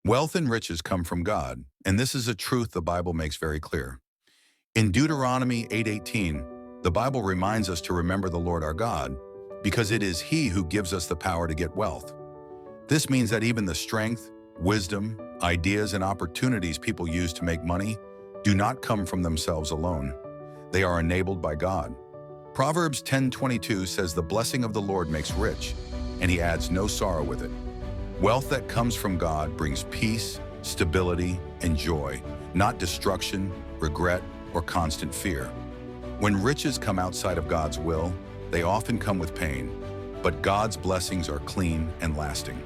Wealth and riches come from God, and this is a truth the Bible makes very clear. In Deuteronomy 8:18, the Bible reminds us to remember the Lord our God, because it is He who gives us the power to get wealth. This means that even the strength, wisdom, ideas, and opportunities people use to make money do not come from themselves alone. They are enabled by God. Proverbs 10:22 says the blessing of the Lord makes rich, and He adds no sorrow with it. Wealth that comes from God brings peace, stability, and joy, not destruction, regret, or constant fear. When riches come outside of God's will, they often come with pain, but God's blessings are clean and lasting.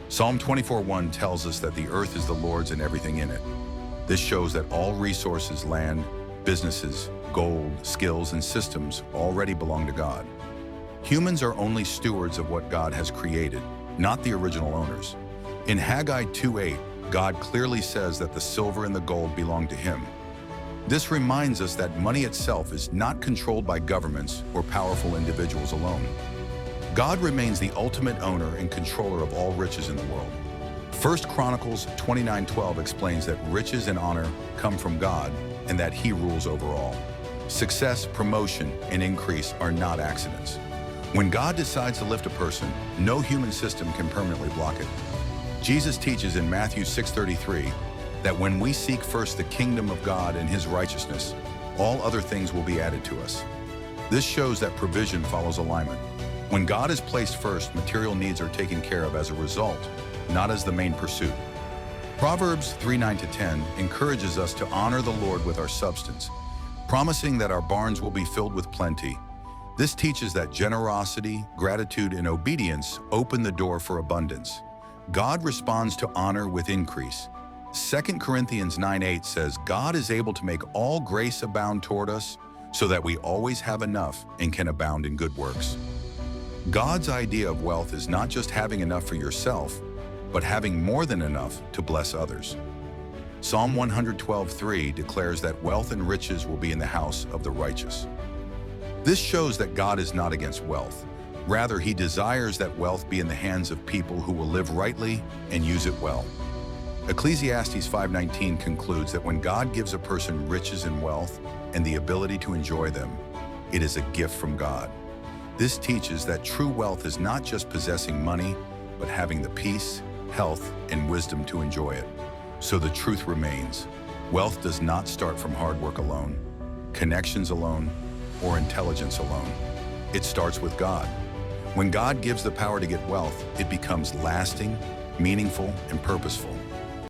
Psalm 24:1 tells us that the earth is the Lord's and everything in it. This shows that all resources, land, businesses, gold, skills, and systems already belong to God. Humans are only stewards of what God has created, not the original owners. In Haggai 2:8, God clearly says that the silver and the gold belong to Him. This reminds us that money itself is not controlled by governments or powerful individuals alone. God remains the ultimate owner and controller of all riches in the world. 1 Chronicles 29:12 explains that riches and honor come from God and that He rules over all. Success, promotion, and increase are not accidents. When God decides to lift a person, no human system can permanently block it. Jesus teaches in Matthew 6:33 that when we seek first the kingdom of God and His righteousness, all other things will be added to us. This shows that provision follows alignment. When God is placed first, material needs are taken care of as a result, not as the main pursuit. Proverbs 3:9-10 encourages us to honor the Lord with our substance, promising that our barns will be filled with plenty. This teaches that generosity, gratitude, and obedience open the door for abundance. God responds to honor with increase. 2 Corinthians 9:8 says, God is able to make all grace abound toward us, so that we always have enough and can abound in good works. God's idea of wealth is not just having enough for yourself, but having more than enough to bless others. Psalm 112:3 declares that wealth and riches will be in the house of the righteous. This shows that God is not against wealth. Rather, He desires that wealth be in the hands of people who will live rightly and use it well. Ecclesiastes 5:19 concludes that when God gives a person riches and wealth and the ability to enjoy them, it is a gift from God. This teaches that true wealth is not just possessing money, but having the peace, health, and wisdom to enjoy it. So the truth remains, wealth does not start from hard work alone, connections alone, or intelligence alone. It starts with God. When God gives the power to get wealth, it becomes lasting, meaningful, and purposeful.